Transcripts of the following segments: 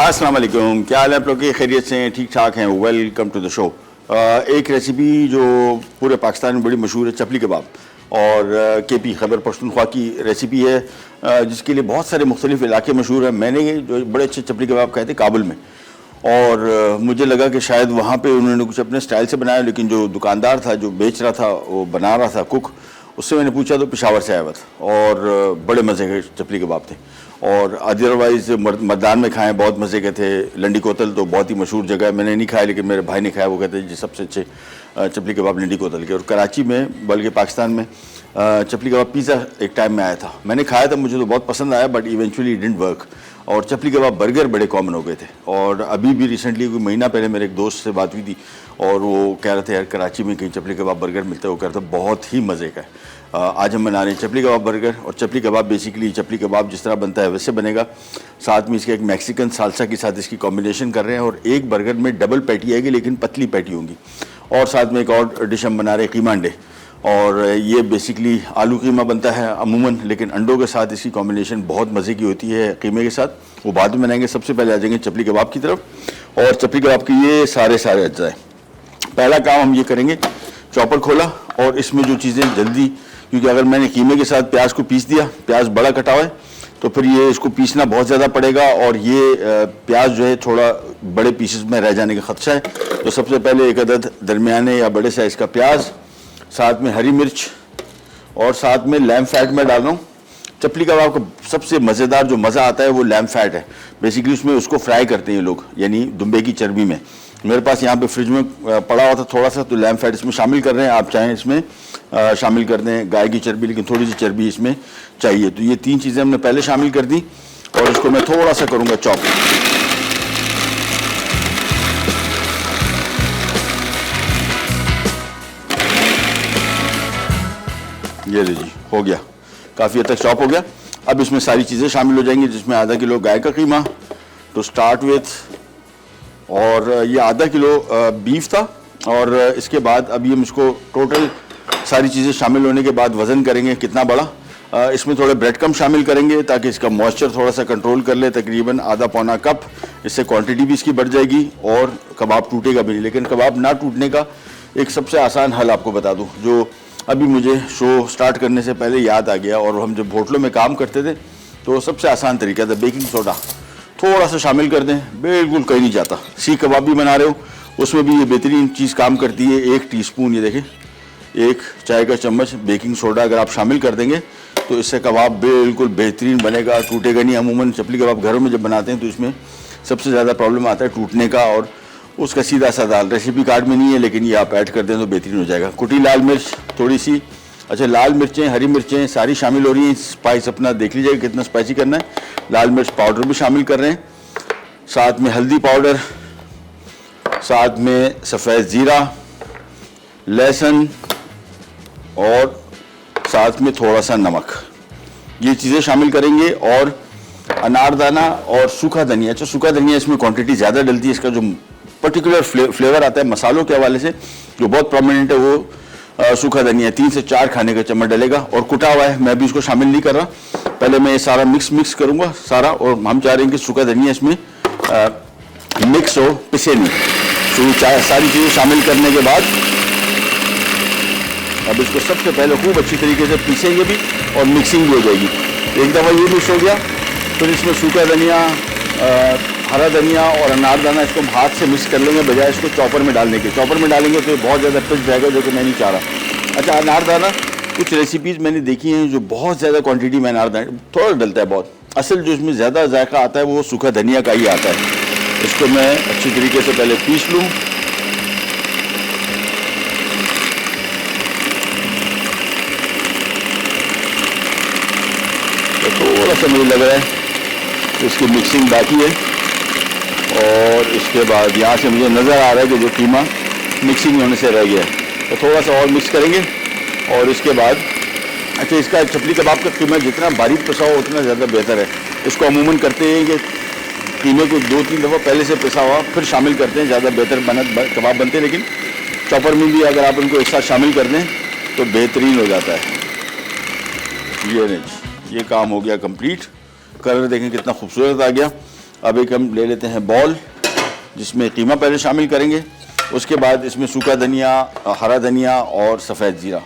अस्सलाम वालेकुम, क्या हाल है आप लोग के? खैरियत से हैं, ठीक ठाक हैं? Welcome to the show. एक रेसिपी जो पूरे पाकिस्तान में बड़ी मशहूर है, चपली कबाब, और केपी खैबर पख्तूनख्वा की रेसिपी है, जिसके लिए बहुत सारे मुख्तलिफ इलाके मशहूर हैं। मैंने जो बड़े अच्छे चपली कबाब खाए थे काबुल में, और मुझे लगा कि शायद वहाँ पे उन्होंने कुछ अपने स्टाइल से बनाया, लेकिन जो दुकानदार था जो बेच रहा था, वो बना रहा था कुक, उससे मैंने पूछा तो पेशावर से आया हुआ था, और बड़े मज़े के चपली कबाब थे। और अदरवाइज़ मर्दान में खाएँ, बहुत मज़े के थे। लंडी कोतल तो बहुत ही मशहूर जगह है, मैंने नहीं खाया लेकिन मेरे भाई ने खाया, वो कहते हैं जी सबसे अच्छे चपली कबाब लंडी कोतल के। और कराची में, बल्कि पाकिस्तान में, चपली कबाब पिज़्ज़ा एक टाइम में आया था, मैंने खाया था, मुझे तो बहुत पसंद आया, बट इवेंचुअली डिडंट वर्क। और चपली कबाब बर्गर बड़े कॉमन हो गए थे। और अभी भी रिसेंटली कोई महीना पहले मेरे एक दोस्त से बात हुई थी, और वो कह रहे थे यार कराची में कहीं चपली कबाब बर्गर मिलता है, वो कह रहा था बहुत ही मज़े का है। आज हम बना रहे हैं चपली कबाब बर्गर। और चपली कबाब बेसिकली चपली कबाब जिस तरह बनता है वैसे बनेगा, साथ में इसके एक मैक्सिकन सालसा के साथ इसकी कॉम्बिनेशन कर रहे हैं। और एक बर्गर में डबल पैटी आएगी, लेकिन पतली पैटी होंगी। और साथ में एक और डिश हम बना रहे हैं कीमा अंडे, और ये बेसिकली आलू कीमा बनता है अमूमन, लेकिन अंडों के साथ इसकी कॉम्बिनेशन बहुत मज़े की होती है कीमे के साथ। वो बाद में बनाएंगे, सबसे पहले आ जाएंगे चपली कबाब की तरफ। और चपली कबाब के ये सारे अज्जा। पहला काम हम ये करेंगे, चॉपर खोला, और इसमें जो चीज़ें जल्दी, क्योंकि अगर मैंने कीमे के साथ प्याज को पीस दिया, प्याज बड़ा कटा हुआ है, तो फिर ये इसको पीसना बहुत ज़्यादा पड़ेगा, और ये प्याज जो है थोड़ा बड़े पीसेस में रह जाने का खदशा है। तो सबसे पहले एक अदद दरमियाने या बड़े साइज़ का प्याज, साथ में हरी मिर्च, और साथ में लैम्ब फैट में डाल रहा हूँ। चपली कबाब का सबसे मज़ेदार जो मज़ा आता है वो लैम्ब फैट है। बेसिकली उसमें उसको फ्राई करते हैं लोग, यानी दुम्बे की चर्बी में। मेरे पास यहाँ पे फ्रिज में पड़ा हुआ था थोड़ा सा, तो लैम्ब फैट इसमें शामिल कर रहे हैं। आप चाहें इसमें शामिल कर दें गाय की चर्बी, लेकिन थोड़ी सी चर्बी इसमें चाहिए। तो ये तीन चीज़ें हमने पहले शामिल कर दी, और इसको मैं थोड़ा सा करूँगा चॉप। ये जी हो गया, काफ़ी हद तक चॉप हो गया। अब इसमें सारी चीज़ें शामिल हो जाएंगी, जिसमें आधा किलो गाय का कीमा टू स्टार्ट विथ, और ये आधा किलो बीफ था। और इसके बाद अभी हम इसको टोटल सारी चीज़ें शामिल होने के बाद वज़न करेंगे कितना बड़ा। इसमें थोड़े ब्रेड कम शामिल करेंगे ताकि इसका मॉइस्चर थोड़ा सा कंट्रोल कर ले, तकरीबन आधा पौना कप। इससे क्वांटिटी भी इसकी बढ़ जाएगी, और कबाब टूटेगा भी नहीं। लेकिन कबाब ना टूटने का एक सबसे आसान हल आपको बता दूँ, जो अभी मुझे शो स्टार्ट करने से पहले याद आ गया। और हम जब होटलों में काम करते थे तो सबसे आसान तरीका था, बेकिंग सोडा थोड़ा सा शामिल कर दें, बिल्कुल कहीं नहीं जाता। सीख कबाब भी बना रहे हो, उसमें भी ये बेहतरीन चीज़ काम करती है। 1 टीस्पून, ये देखें, 1 चाय का चम्मच बेकिंग सोडा अगर आप शामिल कर देंगे तो इससे कबाब बिल्कुल बेहतरीन बनेगा, टूटेगा नहीं। अमूमन चपली कबाब घरों में जब बनाते हैं तो इसमें सबसे ज़्यादा प्रॉब्लम आता है टूटने का, और उसका सीधा सा दाल रेसिपी कार्ड में नहीं है, लेकिन ये आप ऐड कर दें तो बेहतरीन हो जाएगा। कुटी लाल मिर्च थोड़ी सी, अच्छा लाल मिर्चें, हरी मिर्चें सारी शामिल हो रही हैं। स्पाइस अपना देख लीजिएगा कितना स्पाइसी करना है। लाल मिर्च पाउडर भी शामिल कर रहे हैं, साथ में हल्दी पाउडर, साथ में सफ़ेद ज़ीरा, लहसुन, और साथ में थोड़ा सा नमक, ये चीज़ें शामिल करेंगे। और अनारदाना और सूखा धनिया। अच्छा, सूखा धनिया इसमें क्वांटिटी ज़्यादा डलती है, इसका जो पर्टिकुलर फ्लेवर आता है मसालों के हवाले से जो बहुत प्रोमिनेंट है, वो सूखा धनिया 3 से 4 खाने का चम्मच डलेगा। और कुटा हुआ है, मैं भी इसको शामिल नहीं कर रहा, पहले मैं ये सारा मिक्स करूँगा सारा। और हम चाह रहे हैं कि सूखा धनिया इसमें मिक्स हो, पिसे नहीं। तो सारी चीज़ें शामिल करने के बाद अब इसको सबसे पहले खूब अच्छी तरीके से पीसेंगे भी, और मिक्सिंग भी हो जाएगी। एक दफ़ा ये मिक्स हो गया, फिर इसमें सूखा धनिया, हरा धनिया और अनारदाना इसको हम हाथ से मिक्स कर लेंगे, बजाय इसको चॉपर में डालने के। चॉपर में डालेंगे तो बहुत ज़्यादा पिस जाएगा, जो कि मैं नहीं चाह रहा। अच्छा, अनारदाना कुछ रेसिपीज़ मैंने देखी हैं जो बहुत ज़्यादा क्वांटिटी में अनारदाना थोड़ा डलता है बहुत। असल जो इसमें ज़्यादा जायका आता है वो सूखा धनिया का ही आता है। इसको मैं अच्छी तरीके से पहले पीस लूँ। तो थोड़ा सा मुझे लग रहा है इसकी मिक्सिंग बाकी है, और इसके बाद यहाँ से मुझे नज़र आ रहा है कि जो कीमा मिक्सिंग होने से रह गया है, तो थोड़ा सा और मिक्स करेंगे। और इसके बाद अच्छा, इसका चपली कबाब का कीमा जितना बारीक पिसा हो उतना ज़्यादा बेहतर है। इसको अमूमन करते हैं कि कीमे को 2-3 दफ़ा पहले से पिसा हुआ फिर शामिल करते हैं, ज़्यादा बेहतर कबाब बनते हैं। लेकिन चॉपर में भी अगर आप उनको एक साथ शामिल कर दें तो बेहतरीन हो जाता है। ये नहीं, ये काम हो गया कंप्लीट। कलर देखें कितना खूबसूरत आ गया। अब एक हम ले लेते हैं बॉल, जिसमें कीमा पहले शामिल करेंगे, उसके बाद इसमें सूखा धनिया, हरा धनिया और सफ़ेद ज़ीरा,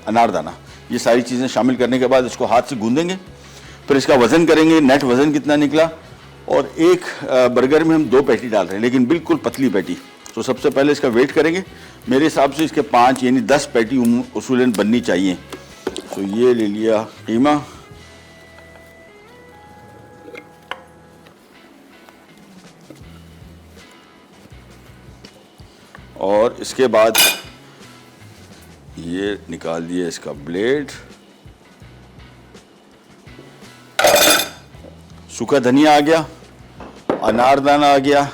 अनारदाना, ये सारी चीज़ें शामिल करने के बाद इसको हाथ से गूंदेंगे। फिर इसका वज़न करेंगे, नेट वज़न कितना निकला। और एक बर्गर में हम 2 पैटी डाल रहे हैं, लेकिन बिल्कुल पतली पैटी। तो सबसे पहले इसका वेट करेंगे। मेरे हिसाब से इसके 5 यानी 10 पैटी उसूलन बननी चाहिए। तो ये ले लिया कीमा, और इसके बाद ये निकाल दिया इसका ब्लेड। सूखा धनिया आ गया, अनारदाना आ गया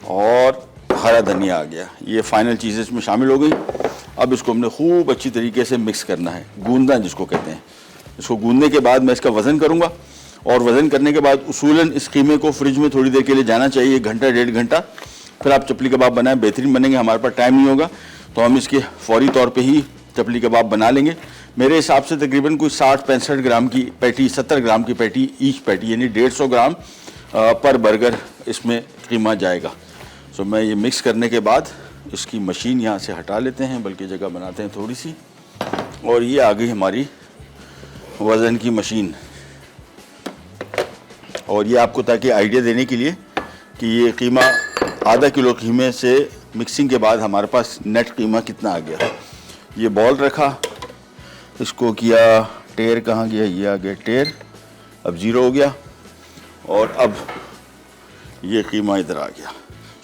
और हरा धनिया आ गया। ये फाइनल चीज़ें इसमें शामिल हो गई। अब इसको हमने खूब अच्छी तरीके से मिक्स करना है, गूंदना जिसको कहते हैं। इसको गूंदने के बाद मैं इसका वज़न करूँगा, और वज़न करने के बाद उसूलन इस कीमे को फ्रिज में थोड़ी देर के लिए जाना चाहिए, 1 घंटा 1.5 घंटा। फिर आप चपली कबाब बनाएं, बेहतरीन बनेंगे। हमारे पास टाइम नहीं होगा तो हम इसके फौरी तौर पे ही चपली कबाब बना लेंगे। मेरे हिसाब से तकरीबन कोई 60-65 ग्राम की पैटी, 70 ग्राम की पैटी, ईच पैटी यानी 150 ग्राम पर बर्गर इसमें कीमा जाएगा। सो मैं ये मिक्स करने के बाद इसकी मशीन यहाँ से हटा लेते हैं, बल्कि जगह बनाते हैं थोड़ी सी। और ये आ गई हमारी वज़न की मशीन। और ये आपको ताकि आइडिया देने के लिए कि ये कीमा आधा किलो कीमे से मिक्सिंग के बाद हमारे पास नेट कीमा कितना आ गया। ये बॉल रखा, इसको किया टेर, कहाँ गया, ये आ गया टेर, अब 0 हो गया। और अब ये कीमा इधर आ गया।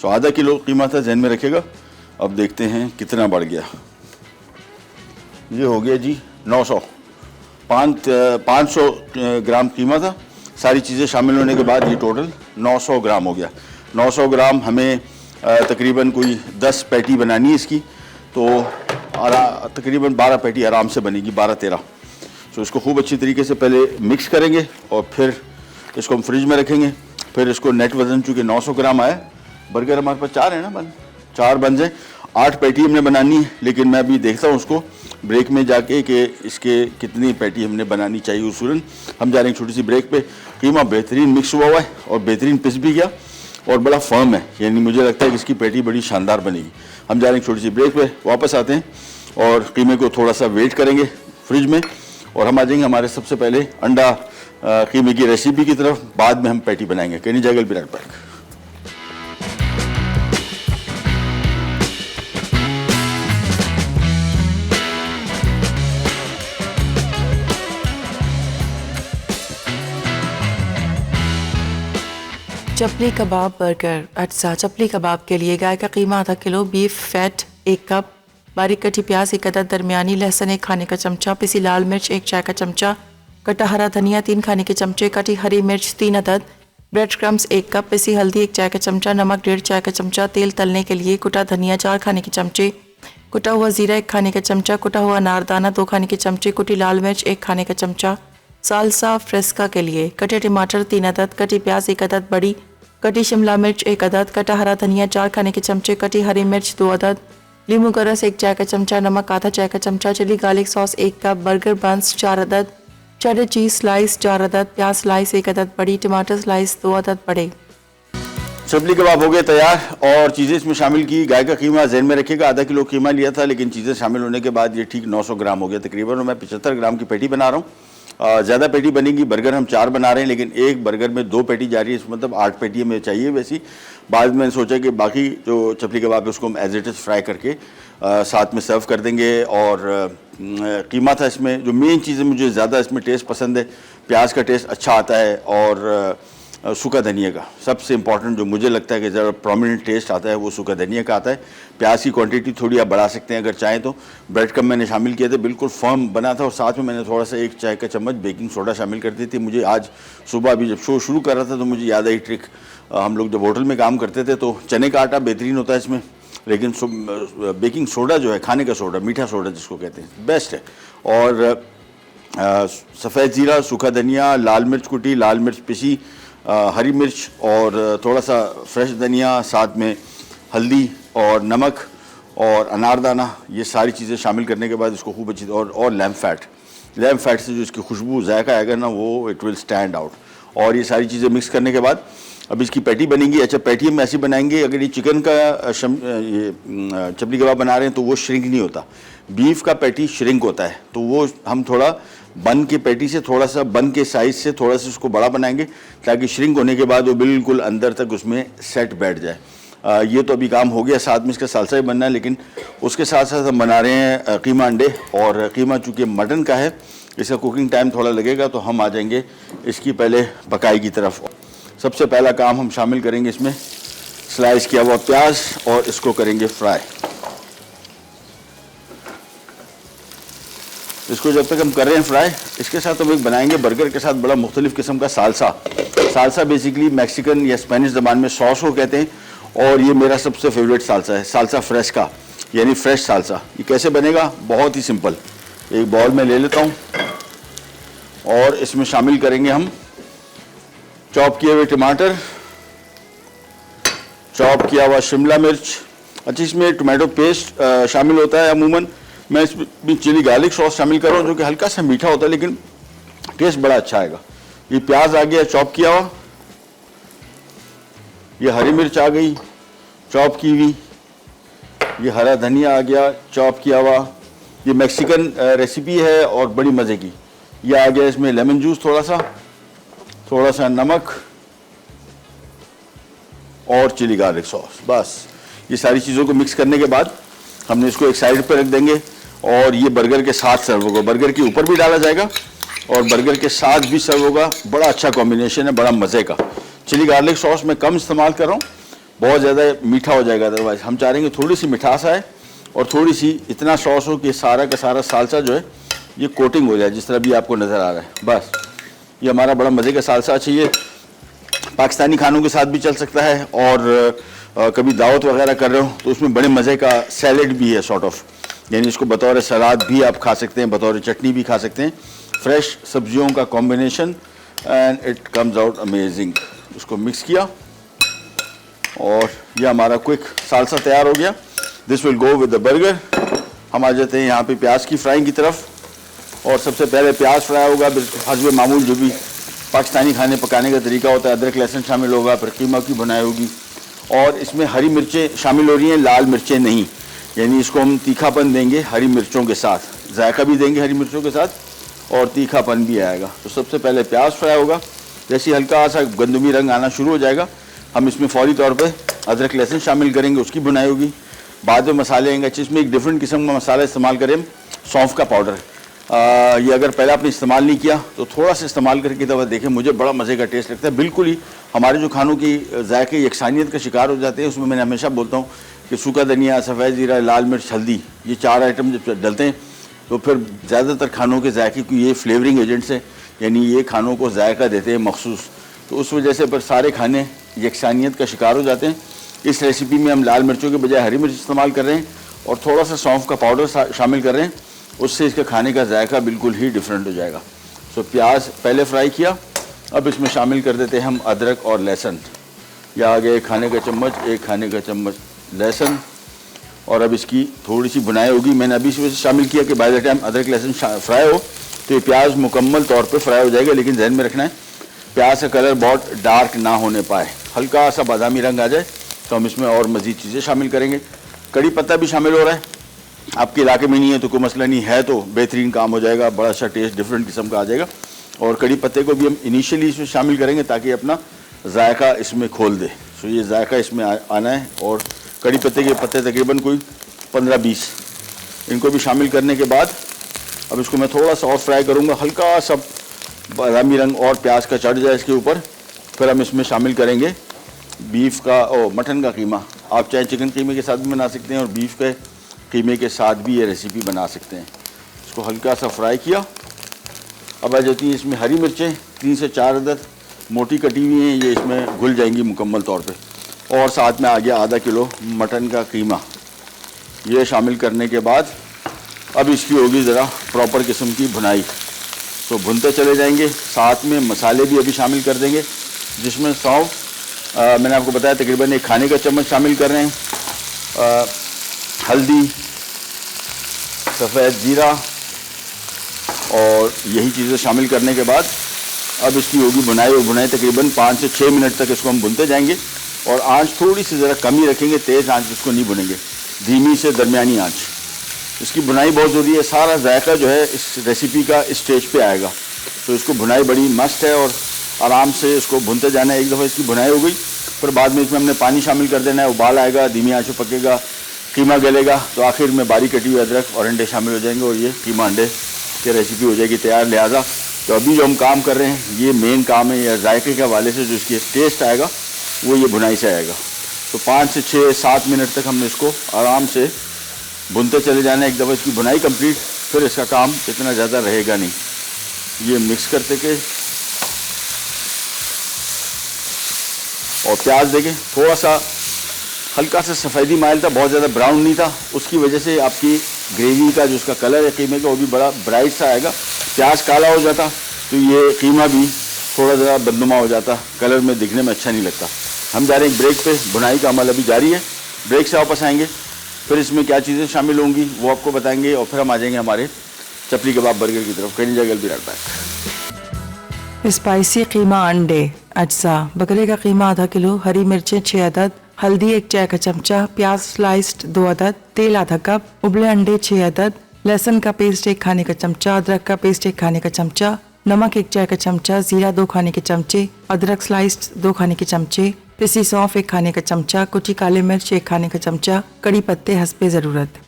सो आधा किलो कीमा था, जहन में रखेगा। अब देखते हैं कितना बढ़ गया। ये हो गया जी 500 ग्राम कीमा था। सारी चीज़ें शामिल होने के बाद ये टोटल 900 ग्राम हो गया। 900 ग्राम हमें तकरीबन कोई 10 पैटी बनानी है इसकी, तो तकरीबन 12 पैटी आराम से बनेगी, 12-13। सो इसको खूब अच्छी तरीके से पहले मिक्स करेंगे और फिर इसको हम फ्रिज में रखेंगे। फिर इसको नेट वज़न चूँकि 900 ग्राम आया, बर्गर हमारे पास 4 है ना, 4 बन जाए। 8 पैटी हमने बनानी है, लेकिन मैं अभी देखता हूँ उसको ब्रेक में जाके कि इसके कितनी पैटी हमने बनानी चाहिए उसूलन। हम जा रहे हैं छोटी सी ब्रेक पे। कीमा बेहतरीन मिक्स हुआ हुआ है और बेहतरीन पिस भी गया और बड़ा फर्म है, यानी मुझे लगता है कि इसकी पैटी बड़ी शानदार बनेगी। हम जा रहे हैं छोटी सी ब्रेक पे, वापस आते हैं और कीमे को थोड़ा सा वेट करेंगे फ्रिज में, और हम आ जाएंगे हमारे सबसे पहले अंडा कीमे की रेसिपी की तरफ। बाद में हम पैटी बनाएंगे। Can you juggle be right back. Chapli kebab burger अज्जा। चपली कबाब के लिए गाय का कीमा आधा किलो, बीफ फैट 1 कप, बारीक कटी प्याज 1 अदद, दरमियानी लहसुन 1 खाने का चमचा, पिसी लाल मिर्च 1 चाय का चमचा, कटा हरा धनिया 3 खाने के चमचे, कटी हरी मिर्च 3 अदद, ब्रेड क्रम्स 1 कप, पिसी हल्दी 1 चाय का चमचा, नमक 1.5 चाय का चमचा, तेल तलने के लिए कुटा धनिया 4 खाने के चमचे, कुटा हुआ ज़ीरा 1 खाने का चमचा, कुटा हुआ अनारदाना 2 खाने के चमचे, कुटी लाल मिर्च 1 खाने का चमचा, सालसा फ्रेस्का के लिए कटे टमाटर 3 अदद, कटी प्याज 1 अदद बड़ी, कटी शिमला मिर्च 1 अदद, कटा हरा धनिया 4 खाने के चमचे, कटी हरी मिर्च 2 अदद, लींबू का रस 1 चाय का चमचा, नमक आधा चाय का चमचा, chilli garlic sauce 1 cup, burger buns 4 अदद, चेडर चीज स्लाइस 4 अदद, प्याज स्लाइस 1 अदद बड़ी, टमाटर स्लाइस 2 अदद बड़े। चपली कबाब हो गए तैयार। और चीज़ें इसमें शामिल की। गाय का कीमा जहन में रखिएगा, आधा किलो कीमा लिया था, लेकिन चीज़ें शामिल होने के बाद ये ठीक 900 ग्राम हो गया तकरीबन। मैं 75 ग्राम की पैटी बना रहा हूँ। ज़्यादा पैटी बनेगी। बर्गर हम 4 बना रहे हैं, लेकिन एक बर्गर में 2 पैटी जा रही है, मतलब 8 पैटी हमें चाहिए वैसी। बाद में सोचा कि बाकी जो चपली कबाब है उसको हम एज इट इज़ फ्राई करके साथ में सर्व कर देंगे। और कीमा था इसमें। जो मेन चीज़ है, मुझे ज़्यादा इसमें टेस्ट पसंद है, प्याज का टेस्ट अच्छा आता है, और सूखा धनिया का सबसे इंपॉर्टेंट जो मुझे लगता है कि ज़रा प्रोमिनेंट टेस्ट आता है वो सूखा धनिया का आता है। प्याज की क्वांटिटी थोड़ी आप बढ़ा सकते हैं अगर चाहें तो। ब्रेड क्रम्ब मैंने शामिल किए थे, बिल्कुल फर्म बना था, और साथ में मैंने थोड़ा सा 1 चाय का चम्मच बेकिंग सोडा शामिल कर दी थी। मुझे आज सुबह अभी जब शो शुरू कर रहा था तो मुझे याद आई ट्रिक। हम लोग जब होटल में काम करते थे तो चने का आटा बेहतरीन होता है इसमें, लेकिन बेकिंग सोडा जो है, खाने का सोडा, मीठा सोडा जिसको कहते हैं, बेस्ट है। और सफ़ेद ज़ीरा, सूखा धनिया, लाल मिर्च कुटी, लाल मिर्च पिसी, हरी मिर्च और थोड़ा सा फ्रेश धनिया, साथ में हल्दी और नमक और अनारदाना, ये सारी चीज़ें शामिल करने के बाद इसको खूब अच्छी और लैम्प फैट से जो इसकी खुशबू जायका आएगा ना, वो इट विल स्टैंड आउट। और ये सारी चीज़ें मिक्स करने के बाद अब इसकी पैटी बनेगी। अच्छा, पैटी हम ऐसी बनाएंगे, अगर ये चिकन का ये चपली कबाब बना रहे हैं तो वो श्रिंक नहीं होता, बीफ का पैटी श्रिंक होता है। तो वो हम थोड़ा बन के पैटी से थोड़ा सा बन के साइज से थोड़ा सा उसको बड़ा बनाएंगे ताकि श्रिंक होने के बाद वो बिल्कुल अंदर तक उसमें सेट बैठ जाए। ये तो अभी काम हो गया, साथ में इसका सालसा ही बनना है, लेकिन उसके साथ साथ हम बना रहे हैं कीमा अंडे। और कीमा चूँकि मटन का है, इसका कुकिंग टाइम थोड़ा लगेगा, तो हम आ जाएंगे इसकी पहले पकाई की तरफ। सबसे पहला काम हम शामिल करेंगे इसमें स्लाइस किया हुआ प्याज और इसको करेंगे फ्राई। इसको जब तक हम कर रहे हैं फ्राई, इसके साथ हम एक बनाएंगे बर्गर के साथ बड़ा मुख्तलिफ किस्म का सालसा। सालसा बेसिकली मैक्सिकन या स्पेनिश ज़बान में सॉस को कहते हैं, और ये मेरा सबसे फेवरेट सालसा है, सालसा फ्रेश का, यानी फ्रेश सालसा। ये कैसे बनेगा? बहुत ही सिंपल। एक बॉल में ले लेता हूँ और इसमें शामिल करेंगे हम चॉप किए हुए टमाटर, चॉप किया हुआ शिमला मिर्च। अच्छा, इसमें टोमेटो पेस्ट शामिल होता है अमूमन। मैं इसमें चिली गार्लिक सॉस शामिल कर रहा हूँ जो कि हल्का सा मीठा होता है लेकिन टेस्ट बड़ा अच्छा आएगा। ये प्याज आ गया चॉप किया हुआ, ये हरी मिर्च आ गई चॉप की हुई, ये हरा धनिया आ गया चॉप किया हुआ। ये मैक्सिकन रेसिपी है और बड़ी मज़े की। ये आ गया इसमें लेमन जूस, थोड़ा सा नमक और चिली गार्लिक सॉस। बस ये सारी चीज़ों को मिक्स करने के बाद हमने इसको एक साइड पर रख देंगे और ये बर्गर के साथ सर्व होगा। बर्गर के ऊपर भी डाला जाएगा और बर्गर के साथ भी सर्व होगा। बड़ा अच्छा कॉम्बिनेशन है, बड़ा मज़े का। चिली गार्लिक सॉस मैं कम इस्तेमाल कर रहा हूँ, बहुत ज़्यादा मीठा हो जाएगा अदरवाइज। हम चाह रहे हैं थोड़ी सी मिठास आए और थोड़ी सी इतना सॉस हो कि सारा का सारा सालसा जो है ये कोटिंग हो जाए, जिस तरह भी आपको नज़र आ रहा है। बस ये हमारा बड़ा मज़े का सालसा चाहिए। पाकिस्तानी खानों के साथ भी चल सकता है, और कभी दावत वगैरह कर रहे हो तो उसमें बड़े मज़े का सैलेड भी है सॉर्ट ऑफ, यानी इसको बतौर सलाद भी आप खा सकते हैं, बतौर चटनी भी खा सकते हैं। फ्रेश सब्जियों का combination and it comes out amazing. इसको मिक्स किया और ये हमारा क्विक सालसा तैयार हो गया। This will go with the burger. हम आ जाते हैं यहाँ पे प्याज की फ्राइंग की तरफ, और सबसे पहले प्याज फ्राई होगा हस्बे मामूल, जो भी पाकिस्तानी खाने पकाने का तरीका होता है। अदरक लहसुन शामिल होगा, फिर कीमा की बनाई होगी, और इसमें हरी मिर्चें शामिल हो रही हैं, लाल मिर्चें नहीं, यानी इसको हम तीखापन देंगे हरी मिर्चों के साथ, जायका भी देंगे हरी मिर्चों के साथ और तीखापन भी आएगा। तो सबसे पहले प्याज फ्राई होगा, जैसे हल्का सा गंदमी रंग आना शुरू हो जाएगा हम इसमें फौरी तौर पे अदरक लहसुन शामिल करेंगे, उसकी बुनाई होगी। बाद में मसाले आएंगे। इसमें एक डिफरेंट किस्म का मसाला इस्तेमाल करें, सौंफ का पाउडर। ये अगर पहले आपने इस्तेमाल नहीं किया तो थोड़ा सा इस्तेमाल करके दवा देखें, मुझे बड़ा मज़े का टेस्ट लगता है। बिल्कुल ही हमारे जो खानों की जायके यकसानियत का शिकार हो जाते हैं, उसमें मैंने हमेशा बोलता हूँ कि सूखा धनिया, सफ़ेद ज़ीरा, लाल मिर्च, हल्दी, ये 4 आइटम जब डलते हैं तो फिर ज़्यादातर खानों के जायके की ये फ्लेवरिंग एजेंट्स हैं, यानी ये खानों को जायका देते हैं मखसूस। तो उस वजह से फिर सारे खाने यकसानियत का शिकार हो जाते हैं। इस रेसिपी में हम लाल मिर्चों के बजाय हरी मिर्च इस्तेमाल कर रहे हैं और थोड़ा सा सौंफ का पाउडर शामिल कर रहे हैं, उससे इसका खाने का जायका बिल्कुल ही डिफरेंट हो जाएगा। सो प्याज पहले फ्राई किया, अब इसमें शामिल कर देते हैं हम अदरक और लहसुन। यह आ गया 1 खाने का चम्मच, 1 खाने का चम्मच लहसुन, और अब इसकी थोड़ी सी बुनाई होगी। मैंने अभी से शामिल किया कि बाय द टाइम अदरक लहसुन फ्राई हो तो ये प्याज मुकम्मल तौर पे फ्राई हो जाएगा, लेकिन ध्यान में रखना है प्याज का कलर बहुत डार्क ना होने पाए, हल्का सा बादामी रंग आ जाए तो हम इसमें और मज़ीद चीज़ें शामिल करेंगे। कड़ी पत्ता भी शामिल हो रहा है, आपके इलाके में नहीं है तो कोई मसला नहीं है, तो बेहतरीन काम हो जाएगा, बड़ा अच्छा टेस्ट डिफरेंट किस्म का आ जाएगा। और कड़ी पत्ते को भी हम इनिशियली इसमें शामिल करेंगे ताकि अपना जायका इसमें खोल दे। सो ये जायका इसमें आना है, और कड़ी पत्ते के पत्ते तकरीबन कोई 15-20, इनको भी शामिल करने के बाद अब इसको मैं थोड़ा सा और फ्राई करूँगा, हल्का सा बादामी रंग और प्याज का चढ़ जाए इसके ऊपर। फिर हम इसमें शामिल करेंगे बीफ का मटन का कीमा। आप चाहे चिकन कीमे के साथ भी बना सकते हैं और बीफ के कीमे के साथ भी ये रेसिपी बना सकते हैं। इसको हल्का सा फ्राई किया। अब आ जाती है इसमें हरी मिर्चें, 3 से 4 अदद मोटी कटी हुई हैं, ये इसमें घुल जाएंगी मुकम्मल तौर पे। और साथ में आ गया आधा किलो मटन का कीमा। ये शामिल करने के बाद अब इसकी होगी ज़रा प्रॉपर किस्म की भुनाई। तो भुनते चले जाएंगे, साथ में मसाले भी अभी शामिल कर देंगे, जिसमें सौंफ मैंने आपको बताया तकरीबन 1 खाने का चम्मच शामिल कर रहे हैं, हल्दी, सफ़ेद ज़ीरा, और यही चीज़ें शामिल करने के बाद अब इसकी होगी बुनाई, और बुनाई तकरीबन 5 से 6 मिनट तक इसको हम भुनते जाएंगे और आंच थोड़ी सी ज़रा कम ही रखेंगे, तेज़ आंच इसको नहीं भुनेंगे, धीमी से दरमियानी आंच। इसकी बुनाई बहुत ज़रूरी है, सारा जायका जो है इस रेसिपी का इस स्टेज पे आएगा, तो इसको बुनाई बड़ी मस्त है और आराम से इसको भुनते जाना है। एक दफ़ा इसकी बुनाई हो गई फिर बाद में इसमें हमने पानी शामिल कर देना है, उबाल आएगा, धीमी आंच पे पकेगा, कीमा गलेगा, तो आखिर में बारीक कटी हुई अदरक और अंडे शामिल हो जाएंगे और ये कीमा अंडे की रेसिपी हो जाएगी तैयार। लिहाजा तो अभी जो हम काम कर रहे हैं ये मेन काम है, या जायके के हवाले से जो इसकी टेस्ट आएगा वो ये बुनाई से आएगा। तो 5 से 6-7 मिनट तक हमने इसको आराम से भुनते चले जाना है। एक दफ़ा इसकी बुनाई कंप्लीट फिर इसका काम इतना ज़्यादा रहेगा नहीं। ये मिक्स करते के और प्याज देखें थोड़ा सा हल्का सा सफ़ेदी माइल था, बहुत ज़्यादा ब्राउन नहीं था, उसकी वजह से आपकी ग्रेवी का जो उसका कलर है कीमे का वो भी बड़ा ब्राइट सा आएगा। प्याज काला हो जाता तो ये कीमा भी थोड़ा ज़रा बदनुमा हो जाता, कलर में दिखने में अच्छा नहीं लगता। हम जा रहे हैं ब्रेक पे, बुनाई का अमल अभी जारी है, ब्रेक से वापस आएंगे फिर इसमें क्या चीज़ें शामिल होंगी वो आपको बताएंगे और फिर हम आ जाएंगे हमारे चपली कबाब बर्गर की तरफ। कहीं जगह भी रहता है। स्पाइसी कीमा अंडे अज्जा, बकरे का कीमा आधा किलो, हरी मिर्चें 6 अदद, हल्दी 1 चाय का चमचा, प्याज स्लाइस्ड 2 अदद, तेल आधा कप, उबले अंडे 6 अदद, लहसुन का पेस्ट 1 खाने का चमचा, अदरक का पेस्ट 1 खाने का चमचा, नमक 1 चाय का चमचा, जीरा 2 खाने के चमचे, अदरक स्लाइस्ड 2 खाने के चमचे, पिसी सौंफ 1 खाने का चमचा, कुटी काली मिर्च 1 खाने का चमचा, कड़ी पत्ते हस्बे ज़रूरत।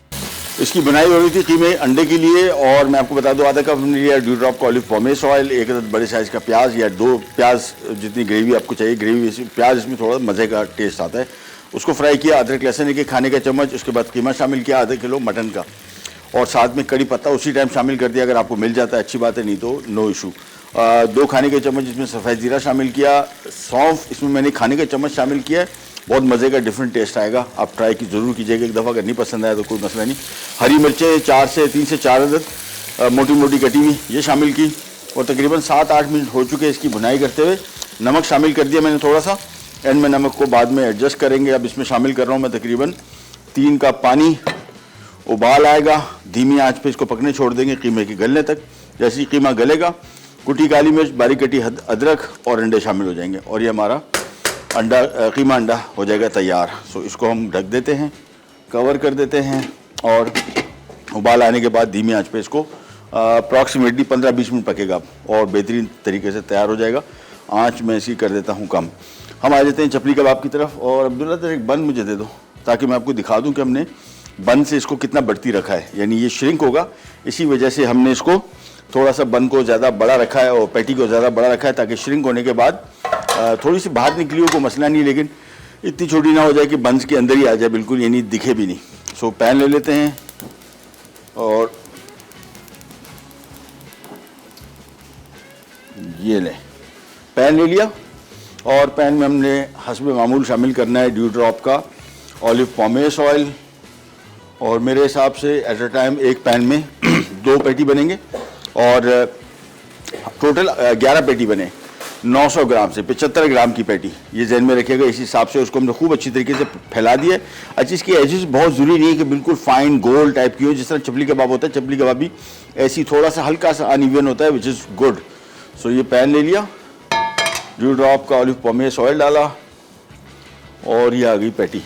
इसकी बनाई हो रही थी कीमे अंडे के लिए और मैं आपको बता दूं आधा कप हमने लिया ड्यू ड्रॉप का ऑलिव पॉमेस ऑयल, 1 अदद बड़े साइज़ का प्याज या 2 प्याज जितनी ग्रेवी आपको चाहिए, ग्रेवी प्याज इसमें थोड़ा मज़े का टेस्ट आता है, उसको फ्राई किया। अदरक लहसुन 1 खाने का चम्मच, उसके बाद कीमा शामिल किया आधा किलो मटन का और साथ में कड़ी पत्ता उसी टाइम शामिल कर दिया, अगर आपको मिल जाता है अच्छी बात है, नहीं तो नो इशू। 2 खाने के चम्मच इसमें सफ़ेद जीरा शामिल किया, सौंफ इसमें मैंने खाने का चम्मच शामिल किया है, बहुत मज़े का डिफरेंट टेस्ट आएगा, आप ट्राई की ज़रूर कीजिएगा एक दफ़ा, अगर नहीं पसंद आया तो कोई मसला नहीं। हरी मिर्चें 3 से 4 अदद मोटी मोटी कटी हुई ये शामिल की और तकरीबन 7-8 मिनट हो चुके इसकी भुनाई करते हुए। नमक शामिल कर दिया मैंने थोड़ा सा, एंड में नमक को बाद में एडजस्ट करेंगे। अब इसमें शामिल कर रहा हूँ मैं तकरीबन 3 कप पानी, उबाल आएगा, धीमी आंच पे इसको पकने छोड़ देंगे कीमे के गलने तक। जैसे ही कीमा गलेगा कुटी काली मिर्च, बारीक कटी अदरक और अंडे शामिल हो जाएंगे और ये हमारा कीमा अंडा हो जाएगा तैयार। सो इसको हम ढक देते हैं, कवर कर देते हैं और उबाल आने के बाद धीमी आंच पे इसको अप्रॉक्सीमेटली 15-20 मिनट पकेगा और बेहतरीन तरीके से तैयार हो जाएगा। आंच मैं इसकी कर देता हूँ कम। हम आ जाते हैं चपली कबाब की तरफ और अब्दुल्ला तो एक बन मुझे दे दो ताकि मैं आपको दिखा दूँ कि हमने बन से इसको कितना बढ़ती रखा है, यानी ये श्रिंक होगा, इसी वजह से हमने इसको थोड़ा सा बन को ज़्यादा बड़ा रखा है और पैटी को ज़्यादा बड़ा रखा है ताकि श्रिंक होने के बाद थोड़ी सी बाहर निकली हो कोई मसला नहीं, लेकिन इतनी छोटी ना हो जाए कि बंस के अंदर ही आ जाए बिल्कुल, यानी दिखे भी नहीं। सो पैन ले लेते हैं और ये लें, पैन ले लिया और पैन में हमने हस्बे मामूल शामिल करना है ड्यू ड्रॉप का ऑलिव पॉमेस ऑयल और मेरे हिसाब से एट अ टाइम एक पैन में 2 पैटी बनेंगे और टोटल 11 पैटी बने, 900 ग्राम से 75 ग्राम की पैटी, ये जहन में रखिएगा। इस हिसाब से उसको हमने खूब अच्छी तरीके से फैला दिया। अच्छा, इसकी एजेस बहुत ज़रूरी नहीं है कि बिल्कुल फाइन गोल टाइप की हो, जिस तरह चपली कबाब होता है, चपली कबाब भी ऐसी थोड़ा सा हल्का सा अनइवन होता है, विच इज़ गुड। सो ये पैन ले लिया, ड्यू ड्रॉप का ऑलिव पॉमेस ऑयल डाला और ये आ गई पैटी।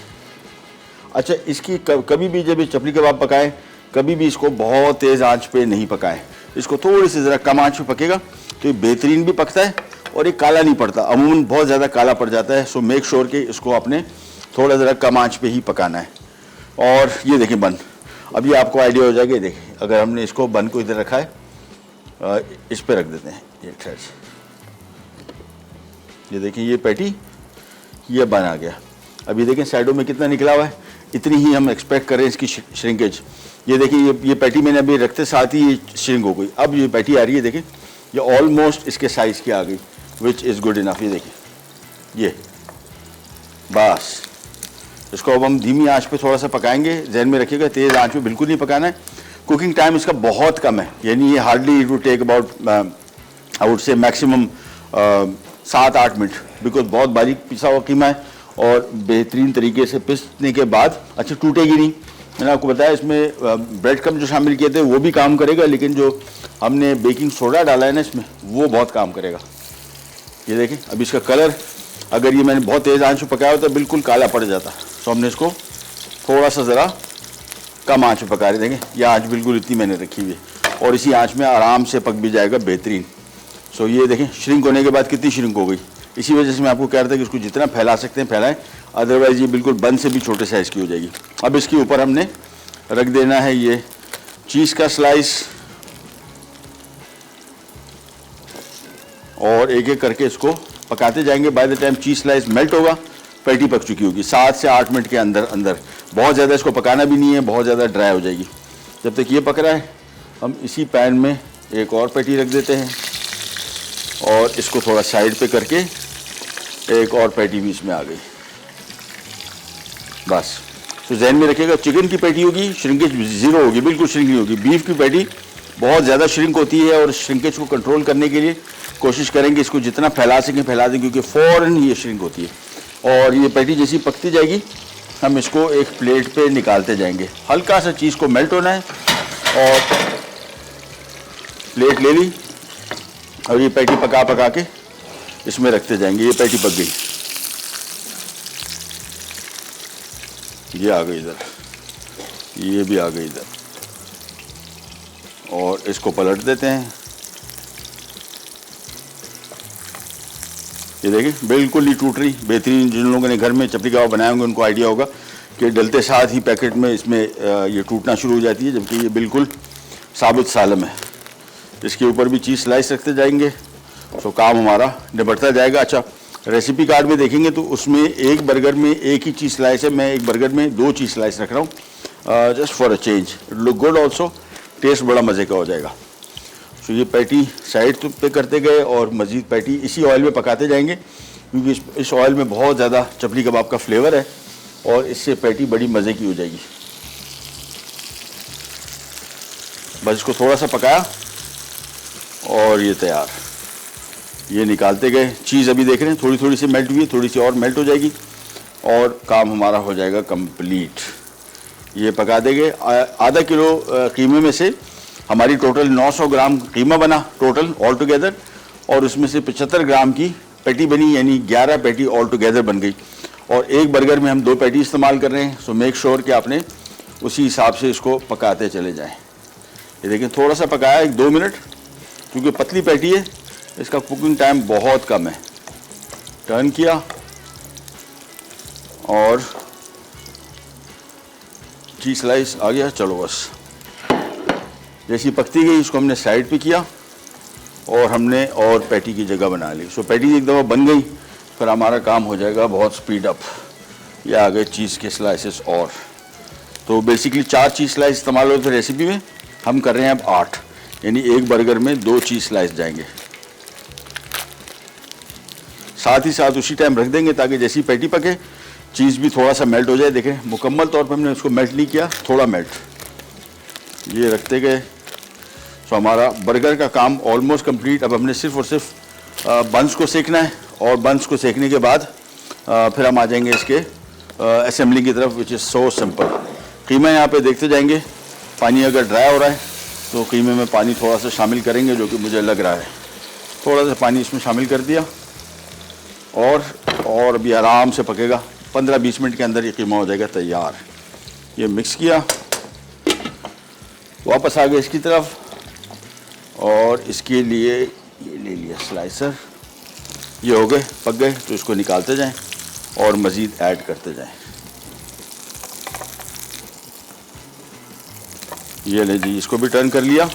अच्छा, इसकी कभी भी जब ये चपली कबाब पकाएं, कभी भी इसको बहुत तेज़ आंच पे नहीं पकाएं, इसको थोड़ी सी ज़रा कम आंच पे पकेगा तो ये बेहतरीन भी पकता है और ये काला नहीं पड़ता, अमूमन बहुत ज़्यादा काला पड़ जाता है। सो मेक श्योर कि इसको आपने थोड़ा ज़रा कम आंच पे ही पकाना है। और ये देखें बन, अभी आपको आइडिया हो जाएगा। देखें, अगर हमने इसको बन को इधर रखा है, इस पर रख देते हैं, ये ठहर से, ये देखें ये पैटी, ये बन आ गया। अभी देखें साइडों में कितना निकला हुआ है, इतनी ही हम एक्सपेक्ट करें इसकी श्रिंकेज। ये देखिए ये पैटी मैंने अभी रखते साथ ही ये श्रिंक हो गई। अब ये पैटी आ रही है, देखें ये ऑलमोस्ट इसके साइज़ की आ गई, विच इज़ गुड इनफ। ये देखिए ये बस, इसको अब हम धीमी आंच पे थोड़ा सा पकाएंगे। जहन में रखिएगा तेज़ आंच पे बिल्कुल नहीं पकाना है। कुकिंग टाइम इसका बहुत कम है, यानी ये hardly it would take about I would say maximum 7-8 minute, because बहुत बारीक पिसा हुआ कीमा है और बेहतरीन तरीके से पिसने के बाद अच्छा टूटेगी नहीं। मैंने आपको बताया इसमें ब्रेड क्रम्ब जो शामिल किए थे वो भी काम करेगा, लेकिन जो हमने बेकिंग सोडा डाला है ना इसमें, वो बहुत काम करेगा। ये देखें, अब इसका कलर, अगर ये मैंने बहुत तेज़ आंच पे पकाया होता तो बिल्कुल काला पड़ जाता। तो हमने इसको थोड़ा सा ज़रा कम आंच पे पका रहे। देखें, यह आंच बिल्कुल इतनी मैंने रखी हुई है और इसी आंच में आराम से पक भी जाएगा बेहतरीन। सो ये देखें, श्रिंक होने के बाद कितनी श्रिंक हो गई। इसी वजह से मैं आपको कह रहा था कि इसको जितना फैला सकते हैं फैलाएं, अदरवाइज़ ये बिल्कुल बंद से भी छोटे साइज़ की हो जाएगी। अब इसके ऊपर हमने रख देना है ये चीज़ का स्लाइस और एक एक करके इसको पकाते जाएंगे। By the time cheese slice melt होगा, पैटी पक चुकी होगी। 7 से 8 मिनट के अंदर अंदर, बहुत ज़्यादा इसको पकाना भी नहीं है, बहुत ज़्यादा ड्राई हो जाएगी। जब तक ये पक रहा है हम इसी पैन में एक और पैटी रख देते हैं और इसको थोड़ा साइड पे करके एक और पैटी भी इसमें आ गई। बस, तो जहन में रखिएगा, चिकन की पैटी होगी श्रिंकेज 0 होगी, बिल्कुल श्रिंक नहीं होगी। बीफ की पैटी बहुत ज़्यादा श्रिंक होती है और श्रिंकेज को कंट्रोल करने के लिए कोशिश करेंगे इसको जितना फैला सकें फैला दें, क्योंकि फ़ौरन ये श्रिंक होती है। और ये पैटी जैसी पकती जाएगी हम इसको एक प्लेट पे निकालते जाएंगे। हल्का सा चीज़ को मेल्ट होना है और प्लेट ले ली और ये पैटी पका पका के इसमें रखते जाएंगे। ये पैटी पक गई, ये आ गई इधर, ये भी आ गई इधर, और इसको पलट देते हैं। ये देखिए बिल्कुल ही टूट रही, बेहतरीन। जिन लोगों ने घर में चपली कबाब बनाए होंगे उनको आइडिया होगा कि डलते साथ ही पैकेट में इसमें ये टूटना शुरू हो जाती है, जबकि ये बिल्कुल साबुत सालम है। इसके ऊपर भी चीज़ स्लाइस रखते जाएंगे तो काम हमारा निबटता जाएगा। अच्छा, रेसिपी कार्ड में देखेंगे तो उसमें एक बर्गर में एक ही चीज़ स्लाइस है, मैं एक बर्गर में 2 चीज़ स्लाइस रख रहा हूँ, just for a change. It look good also, taste बड़ा मज़े का हो जाएगा। तो ये पैटी साइड पे करते गए और मज़ीद पैटी इसी ऑयल में पकाते जाएंगे, क्योंकि इस ऑयल में बहुत ज़्यादा चपली कबाब का फ्लेवर है और इससे पैटी बड़ी मज़े की हो जाएगी। बस इसको थोड़ा सा पकाया और ये तैयार। ये निकालते गए, चीज़ अभी देख रहे हैं थोड़ी थोड़ी सी मेल्ट हुई है, थोड़ी सी और मेल्ट हो जाएगी और काम हमारा हो जाएगा कंप्लीट। ये पका देंगे। आधा किलो कीमे में से हमारी टोटल 900 ग्राम कीमा बना टोटल ऑल टुगेदर, और उसमें से 75 ग्राम की पैटी बनी, यानी 11 पैटी ऑल टुगेदर बन गई। और एक बर्गर में हम 2 पैटी इस्तेमाल कर रहे हैं। सो मेक श्योर कि आपने उसी हिसाब से इसको पकाते चले जाएं। ये देखें, थोड़ा सा पकाया 1-2 मिनट, क्योंकि पतली पैटी है इसका कुकिंग टाइम बहुत कम है। टर्न किया और चीज़ स्लाइस आ गया। चलो बस, जैसी पकती गई इसको हमने साइड पे किया और हमने और पैटी की जगह बना ली। सो पैटी एक दफ़ा बन गई फिर हमारा काम हो जाएगा बहुत स्पीड अप। ये आ गए चीज़ के स्लाइसेस। और तो बेसिकली 4 चीज़ स्लाइस इस्तेमाल होते थे रेसिपी में, हम कर रहे हैं अब 8, यानी एक बर्गर में 2 चीज़ स्लाइस जाएंगे। साथ ही साथ उसी टाइम रख देंगे ताकि जैसी पैटी पके चीज़ भी थोड़ा सा मेल्ट हो जाए। देखें, मुकम्मल तौर पर हमने उसको मेल्ट नहीं किया, थोड़ा मेल्ट। ये रखते गए। तो हमारा बर्गर का काम ऑलमोस्ट कंप्लीट। अब हमने सिर्फ और सिर्फ बंस को सेकना है और बंस को सेकने के बाद फिर हम आ जाएंगे इसके असेंबलिंग की तरफ, विच इज़ सो सिंपल। कीमा यहाँ पे देखते जाएंगे, पानी अगर ड्राई हो रहा है तो कीमे में पानी थोड़ा सा शामिल करेंगे, जो कि मुझे लग रहा है। थोड़ा सा पानी इसमें शामिल कर दिया और अभी आराम से पकेगा। 15-20 मिनट के अंदर ये कीमा हो जाएगा तैयार। ये मिक्स किया, वापस आ गए इसकी तरफ और इसके लिए ये ले लिया स्लाइसर। ये हो गए, पक गए, तो इसको निकालते जाएं और मज़ीद ऐड करते जाएं। ये ले जी, इसको भी टर्न कर लिया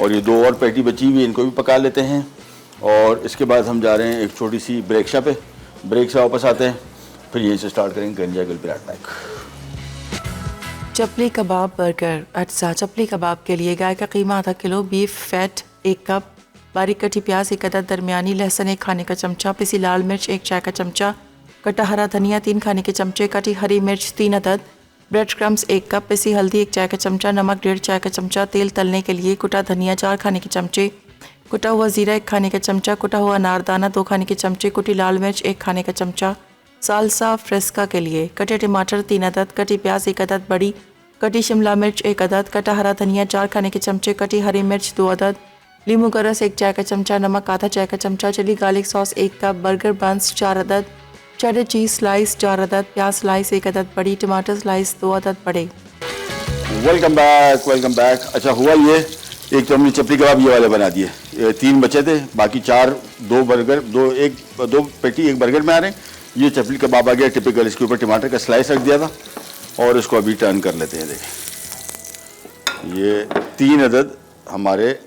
और ये 2 और पैटी बची हुई है, इनको भी पका लेते हैं। और इसके बाद हम जा रहे हैं एक छोटी सी ब्रेक शॉप पे, ब्रेक से वापस आते हैं, फिर यहीं से स्टार्ट करेंगे। गंजा गुल पिराट पैक। चपली कबाब बर्गर अज्जा। चपली कबाब के लिए गाय का कीमा आधा किलो, बीफ फैट 1 कप, बारीक कटी प्याज 1 अदद, दरमियानी लहसुन 1 खाने का चमचा, पिसी लाल मिर्च 1 चाय का चमचा, कटा हरा धनिया 3 खाने के चमचे, कटी हरी मिर्च 3 अदद, ब्रेड क्रम्स 1 कप, पिसी हल्दी 1 चाय का चमचा, नमक 1.5 चाय का चमचा, तेल तलने के लिए कुटा धनिया 4 खाने के चमचे, कुटा हुआ ज़ीरा 1 खाने का चमचा, कुटा हुआ अनारदाना 2 खाने के चमचे, कुटी लाल मिर्च 1 खाने का चमचा, सालसा फ्रेस्का के लिए कटे टमाटर 3 अदद, कटी प्याज 1 अदद बड़ी, कटी शिमला मिर्च 1 अदद, कटा हरा धनिया 4 खाने के चमचे, कटी हरी मिर्च 2 अदद, लींबू का रस 1 चाय का चमचा, नमक आधा चाय का चमचा, chilli garlic sauce 1 cup, burger buns 4 अदद, चेडर चीज़ स्लाइस 4 अदद, प्याज स्लाइस 1 अदद बड़ी, टमाटर स्लाइस 2 अदद बड़े। Welcome back, welcome back. अच्छा हुआ ये, एक तो हमने चपली कबाब ये वाले बना दिए, 3 बचे थे, बाकी 4, 2 बर्गर, 2 पेटी 1 बर्गर में आ रहे हैं। ये चपली कबाब आ गया टिपिकल, इसके ऊपर टमाटर का स्लाइस रख दिया था और इसको अभी टर्न कर लेते हैं। देखें, ये 3 अदद हमारे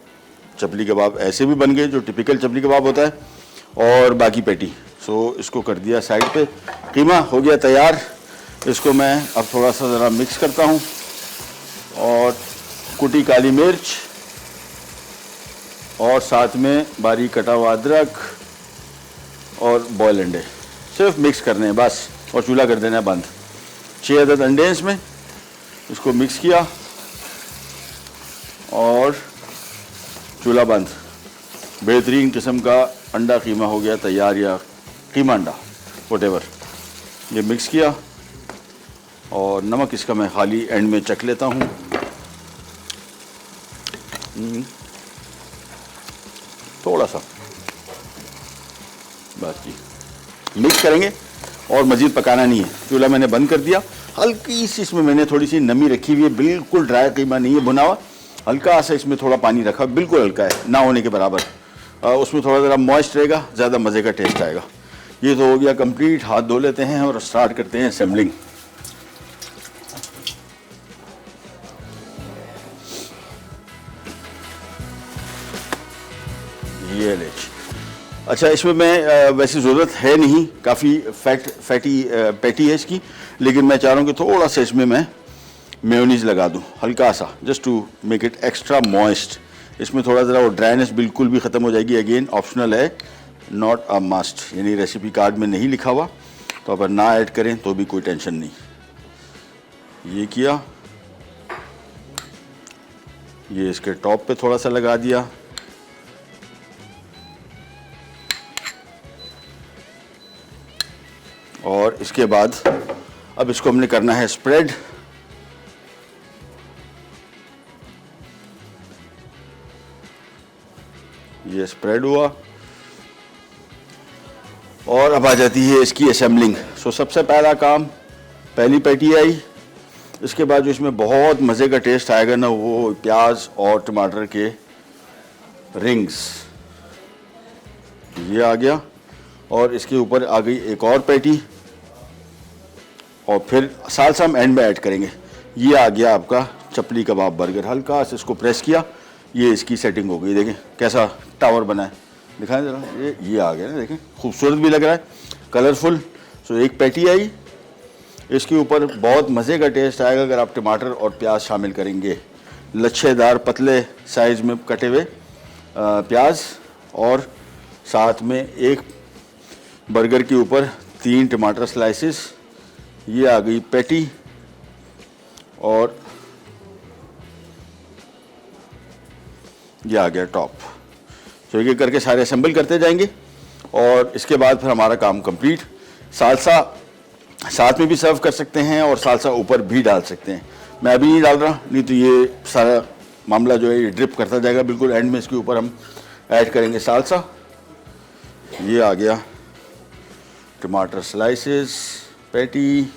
चपली कबाब ऐसे भी बन गए जो टिपिकल चपली कबाब होता है, और बाकी पेटी। सो इसको कर दिया साइड पे। कीमा हो गया तैयार, इसको मैं अब थोड़ा सा ज़रा मिक्स करता हूँ, और कुटी काली मिर्च और साथ में बारीक कटा हुआ अदरक और बॉयल अंडे सिर्फ मिक्स करने हैं बस, और चूल्हा कर देना है बंद। 6 अदद अंडे इसमें, इसको मिक्स किया और चूल्हा बंद। बेहतरीन किस्म का अंडा कीमा हो गया तैयार, या कीमा अंडा व्हाटएवर। ये मिक्स किया, और नमक इसका मैं खाली एंड में चख लेता हूँ। थोड़ा सा बस जी, मिक्स करेंगे और मज़ीद पकाना नहीं है। चूल्हा मैंने बंद कर दिया। हल्की सी इसमें मैंने थोड़ी सी नमी रखी हुई है, बिल्कुल ड्राई कीमा नहीं है भुना हुआ, हल्का सा इसमें थोड़ा पानी रखा, बिल्कुल हल्का है, ना होने के बराबर। उसमें थोड़ा ज़रा मॉइस्ट रहेगा, ज़्यादा मज़े का टेस्ट आएगा। ये तो हो गया कंप्लीट। हाथ धो लेते हैं और स्टार्ट करते हैं असेंबलिंग। ये ले। अच्छा, इसमें मैं वैसे ज़रूरत है नहीं, काफ़ी फैटी पैटी है इसकी, लेकिन मैं चाह रहा हूँ कि थोड़ा सा इसमें मैं मेयोनीज़ लगा दूँ, हल्का सा, just to make it extra moist. इसमें थोड़ा ज़रा वो ड्राइनेस बिल्कुल भी ख़त्म हो जाएगी। अगेन ऑप्शनल है, नॉट अ मस्ट, यानी रेसिपी कार्ड में नहीं लिखा हुआ, तो अगर ना ऐड करें तो भी कोई टेंशन नहीं। ये किया, ये इसके टॉप पे थोड़ा सा लगा दिया, और इसके बाद अब इसको हमने करना है स्प्रेड। ये स्प्रेड हुआ, और अब आ जाती है इसकी असेंबलिंग। सो सबसे पहला काम, पहली पैटी आई, इसके बाद जो इसमें बहुत मज़े का टेस्ट आएगा ना, वो प्याज और टमाटर के रिंग्स। ये आ गया, और इसके ऊपर आ गई एक और पैटी, और फिर सालसा हम एंड में ऐड करेंगे। ये आ गया आपका चपली कबाब बर्गर। हल्का से इसको प्रेस किया, ये इसकी सेटिंग हो गई। देखें कैसा टावर बना है, दिखाएं ज़रा। ये आ गया ना, देखें खूबसूरत भी लग रहा है, कलरफुल। सो एक पैटी आई, इसके ऊपर बहुत मज़े का टेस्ट आएगा अगर आप टमाटर और प्याज शामिल करेंगे। लच्छेदार पतले साइज़ में कटे हुए प्याज, और साथ में एक बर्गर के ऊपर 3 टमाटर स्लाइसेस। ये आ गई पैटी, और ये आ गया टॉप। तो ये करके सारे असेंबल करते जाएंगे, और इसके बाद फिर हमारा काम कंप्लीट। सालसा साथ में भी सर्व कर सकते हैं, और सालसा ऊपर भी डाल सकते हैं। मैं अभी नहीं डाल रहा, नहीं तो ये सारा मामला जो है ये ड्रिप करता जाएगा। बिल्कुल एंड में इसके ऊपर हम ऐड करेंगे सालसा। ये आ गया टमाटर slices, patty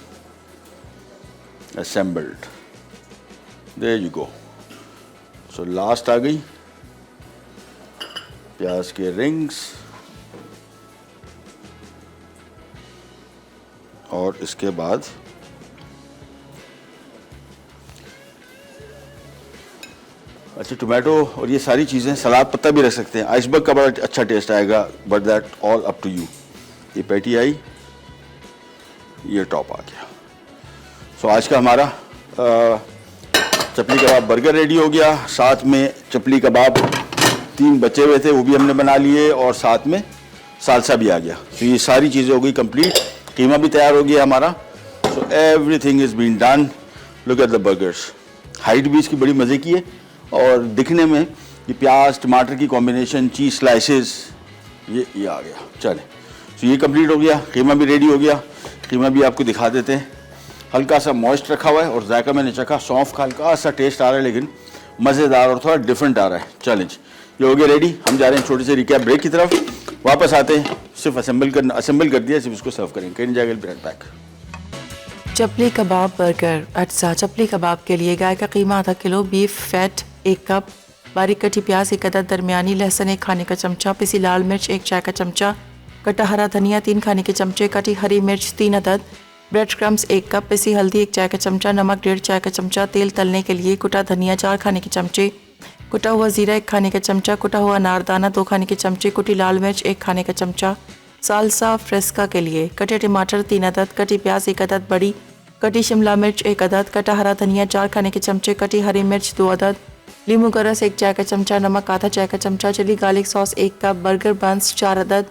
assembled, there you go। So last आ गई प्याज के रिंग्स, और इसके बाद अच्छा टोमेटो और ये सारी चीज़ें, सलाद पत्ता भी रख सकते हैं। आइसबर्ग का बड़ा अच्छा टेस्ट आएगा, but that all up to you. ये पैटी आई, ये टॉप आ गया। सो आज का हमारा चपली कबाब बर्गर रेडी हो गया। साथ में चपली कबाब 3 बचे हुए थे, वो भी हमने बना लिए, और साथ में सालसा भी आ गया। तो ये सारी चीज़ें हो गई कंप्लीट। कीमा भी तैयार हो गया हमारा। So everything is been done. Look at the burgers. Height भी इसकी बड़ी मज़े की है, और दिखने में ये प्याज टमाटर की कॉम्बिनेशन, चीज़ स्लाइसेस, ये आ गया। चले, तो ये कंप्लीट हो गया। कीमा भी रेडी हो गया। कीमा भी आपको दिखा देते हैं। हल्का सा मॉइस्ट रखा हुआ है, और जायका मैंने चखा, सौंफ का हल्का सा टेस्ट आ रहा है, लेकिन मज़ेदार और थोड़ा डिफरेंट आ रहा है। चलें, ये हो गया रेडी। हम जा रहे हैं छोटे से रिकैप ब्रेक की तरफ, वापस आते हैं। सिर्फ असेंबल कर दिया, सिर्फ इसको सर्व करेंगे। कहीं जाएगा बैक। चपली कबाब बर्गर अज्जा। चपली कबाब के लिए गाय का कीमा आधा किलो, बीफ फैट 1 कप, बारीक कटी प्याज 1 अदद, दरमियानी लहसुन 1 खाने का चमचा, पिसी लाल मिर्च 1 चाय का चमचा, कटा हरा धनिया 3 खाने के चमचे, कटी हरी मिर्च 3 अदद, ब्रेड क्रम्स 1 कप, पिसी हल्दी 1 चाय का चमचा, नमक 1.5 चाय का चमचा, तेल तलने के लिए कुटा धनिया 4 खाने के चमचे, कुटा हुआ जीरा 1 खाने का चमचा, कुटा हुआ अनारदाना 2 खाने के चमचे, कुटी लाल मिर्च 1 खाने का चमचा, सालसा फ्रेस्का के लिए कटे टमाटर 3 अदद, कटी प्याज 1 अदद बड़ी, कटी शिमला मिर्च 1 अदद, कटा हरा धनिया 4 खाने के चमचे, कटी हरी मिर्च 2 अदद, लींबू का रस 1 चाय का चमचा, नमक आधा चाय का चमचा, chilli garlic sauce 1 cup, burger buns 4 अदद,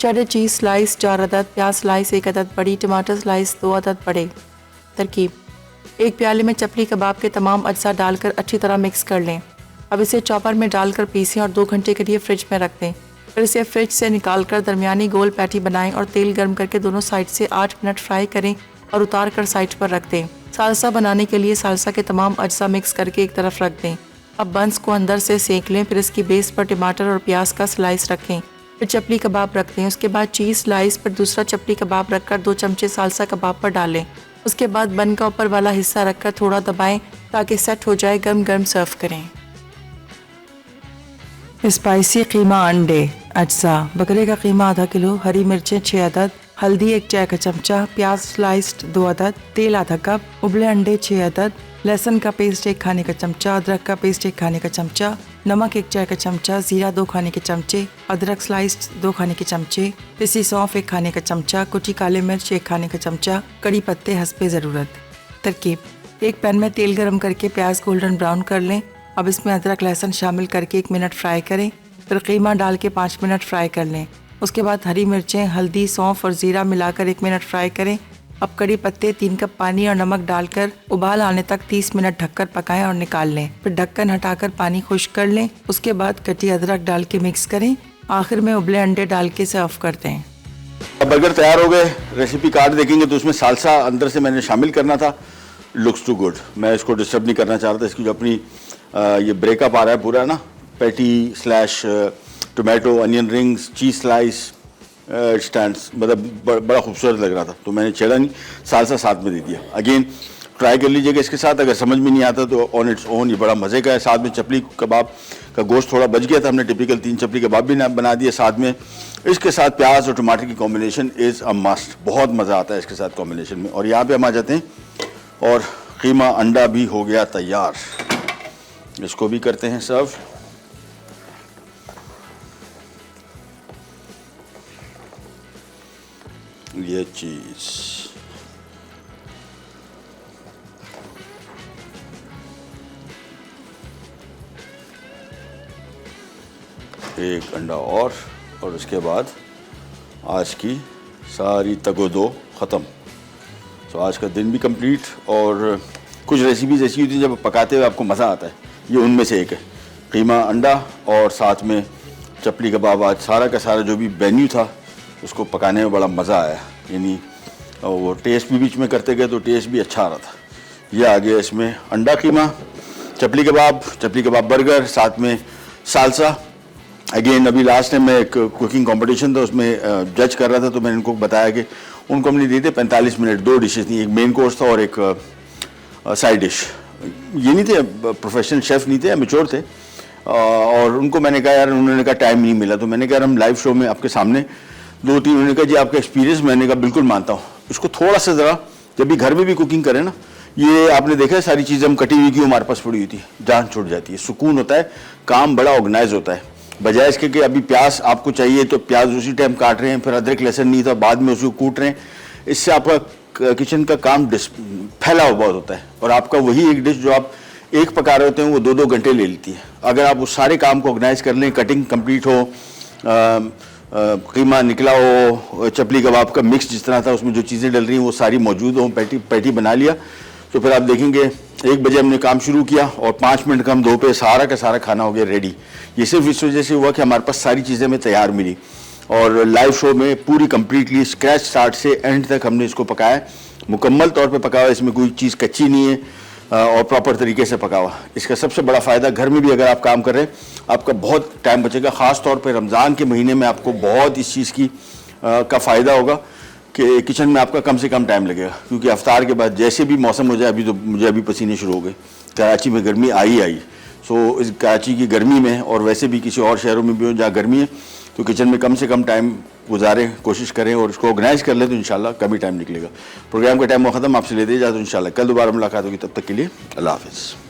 चेडर चीज स्लाइस 4 अदद, प्याज स्लाइस 1 अदद बड़ी, टमाटर स्लाइस 2 अदद बड़े। तरकीब: एक प्याले में चपली कबाब के तमाम अज्जा डालकर अच्छी तरह मिक्स कर लें। अब इसे चॉपर में डालकर पीसें और 2 घंटे के लिए फ्रिज में रख दें। फिर इसे फ्रिज से निकालकर दरमियानी गोल पैटी बनाएं और तेल गर्म करके दोनों साइड से 8 मिनट फ्राई करें और उतार कर साइड पर रख दें। सालसा बनाने के लिए सालसा के तमाम अज्जा मिक्स करके एक तरफ रख दें। अब बंस को अंदर से सेक लें, फिर इसकी बेस पर टमाटर और प्याज का स्लाइस रखें, फिर चपली कबाब रख दें। उसके बाद चीज़ स्लाइस पर दूसरा चपली कबाब रखकर 2 चमचे सालसा कबाब पर डालें। उसके बाद बन का ऊपर वाला हिस्सा रखकर थोड़ा दबाएं ताकि सेट हो जाए। गर्म गर्म सर्व करें। स्पाइसी कीमा अंडे अज्जा। बकरे का कीमा आधा किलो, हरी मिर्चें 6 अदद, हल्दी 1 चाय का चमचा, प्याज स्लाइस्ड 2 अदद, तेल आधा कप, उबले अंडे 6 अदद, लहसुन का पेस्ट 1 खाने का चमचा, अदरक का पेस्ट 1 खाने का चमचा, नमक 1 चाय का चमचा, जीरा 2 खाने के चमचे, अदरक स्लाइस्ड 2 खाने के चमचे, पिसी सौंफ 1 खाने का चमचा, कुटी काले मिर्च 1 खाने का चमचा, कड़ी पत्ते हस्बे ज़रूरत। तरकीब: एक पैन में तेल गरम करके प्याज गोल्डन ब्राउन कर लें। अब इसमें अदरक लहसुन शामिल करके 1 मिनट फ्राई करें, फिर कीमा डाल के 5 मिनट फ्राई कर लें। उसके बाद हरी मिर्चें, हल्दी, सौंफ और ज़ीरा मिलाकर 1 मिनट फ्राई करें। अब कड़ी पत्ते, 3 कप पानी और नमक डालकर उबाल आने तक 30 मिनट ढककर पकाएं और निकाल लें। फिर ढक्कन हटाकर पानी खुश्क कर लें। उसके बाद कटी अदरक डाल के मिक्स करें। आखिर में उबले अंडे डाल के सर्व कर दें। अब बर्गर तैयार हो गए। रेसिपी कार्ड देखेंगे तो उसमें सालसा अंदर से मैंने शामिल करना था। Looks too good. मैं इसको डिस्टर्ब नहीं करना चाह रहा था। इसकी जो अपनी ये ब्रेकअप आ रहा है पूरा ना, patty slash tomato onion rings cheese slice stands, मतलब बड़ा खूबसूरत लग रहा था, तो मैंने छेड़ा नहीं, सालसा साथ में दे दिया। अगेन ट्राई कर लीजिएगा इसके साथ। अगर समझ में नहीं आता तो ऑन इट्स ओन ये बड़ा मज़े का है। साथ में चपली कबाब का गोश्त थोड़ा बच गया था, हमने टिपिकल 3 चपली कबाब भी बना दिए साथ में। इसके साथ प्याज और टमाटर की कॉम्बिनेशन इज़ अ मस्ट। बहुत मज़ा आता है इसके साथ कॉम्बिनेशन में। और यहाँ पे हम आ जाते हैं और कीमा अंडा भी हो गया तैयार। इसको भी करते हैं सर्व। ये चीज़ एक अंडा और उसके बाद आज की सारी तगोदो ख़त्म। तो आज का दिन भी कंप्लीट। और कुछ रेसिपीज़ ऐसी होती हैं जब पकाते हुए आपको मज़ा आता है, ये उनमें से एक है। कीमा अंडा और साथ में चपली कबाब। आज सारा का सारा जो भी मेन्यू था उसको पकाने में बड़ा मज़ा आया, यानी वो टेस्ट भी बीच में करते गए तो टेस्ट भी अच्छा आ रहा था। ये आ गया इसमें अंडा कीमा, चपली कबाब बर्गर, साथ में सालसा। अगेन अभी लास्ट टाइम में एक कुकिंग कंपटीशन था, उसमें जज कर रहा था, तो मैंने उनको बताया कि उनको हमने दिए थे 45 मिनट, 2 डिशेस थी, एक मेन कोर्स था और एक साइड डिश। ये नहीं थे प्रोफेशनल शेफ़, नहीं थे, एमेच्योर थे। और उनको मैंने कहा यार, उन्होंने कहा टाइम नहीं मिला, तो मैंने कहा हम लाइव शो में आपके सामने 2-3, उन्होंने कहा जी आपका एक्सपीरियंस, मैंने कहा बिल्कुल मानता हूँ। इसको थोड़ा सा ज़रा जब भी घर में भी कुकिंग करें ना, ये आपने देखा है सारी चीज़ें हम कटी हुई क्यों हमारे पास पड़ी होती है, जान छूट जाती है, सुकून होता है, काम बड़ा ऑर्गेनाइज होता है। बजाय इसके कि अभी प्याज आपको चाहिए तो प्याज उसी टाइम काट रहे हैं, फिर अदरक लहसुन नहीं था बाद में उसको कूट रहे हैं, इससे आपका किचन का काम फैला हुआ बहुत होता है। और आपका वही एक डिश जो आप एक पका रहे होते हैं वो 2-2 घंटे ले लेती है। अगर आप उस सारे काम को ऑर्गेनाइज कर लें, कटिंग कंप्लीट हो, कीमा निकला हो, चपली कबाब का मिक्स जिस तरह था उसमें जो चीज़ें डल रही हैं वो सारी मौजूद हो, पैटी बना लिया, तो फिर आप देखेंगे 1 बजे हमने काम शुरू किया और 5 मिनट कम 2 पे सारा का सारा खाना हो गया रेडी। ये सिर्फ इस वजह से हुआ कि हमारे पास सारी चीज़ें हमें तैयार मिली। और लाइव शो में पूरी कंप्लीटली स्क्रैच स्टार्ट से एंड तक हमने इसको पकाया, मुकम्मल तौर पे पका हुआ, इसमें कोई चीज़ कच्ची नहीं है और प्रॉपर तरीके से पका हुआ। इसका सबसे बड़ा फ़ायदा, घर में भी अगर आप काम कर रहे हैं आपका बहुत टाइम बचेगा। ख़ास तौर पे रमज़ान के महीने में आपको बहुत इस चीज़ की का फ़ायदा होगा कि किचन में आपका कम से कम टाइम लगेगा, क्योंकि अफ्तार के बाद जैसे भी मौसम हो जाए, अभी तो मुझे अभी पसीने शुरू हो गए, कराची में गर्मी आई। सो इस कराची की गर्मी में, और वैसे भी किसी और शहरों में भी हो जहाँ गर्मी है, तो किचन में कम से कम टाइम गुजारें, कोशिश करें और इसको ऑर्गेनाइज कर लें तो इंशाल्लाह कम ही टाइम निकलेगा। प्रोग्राम का टाइम ख़त्म, आपसे लेते जाए तो इंशाल्लाह कल दोबारा मुलाकात होगी। तब तक के लिए अल्लाह हाफ़िज़।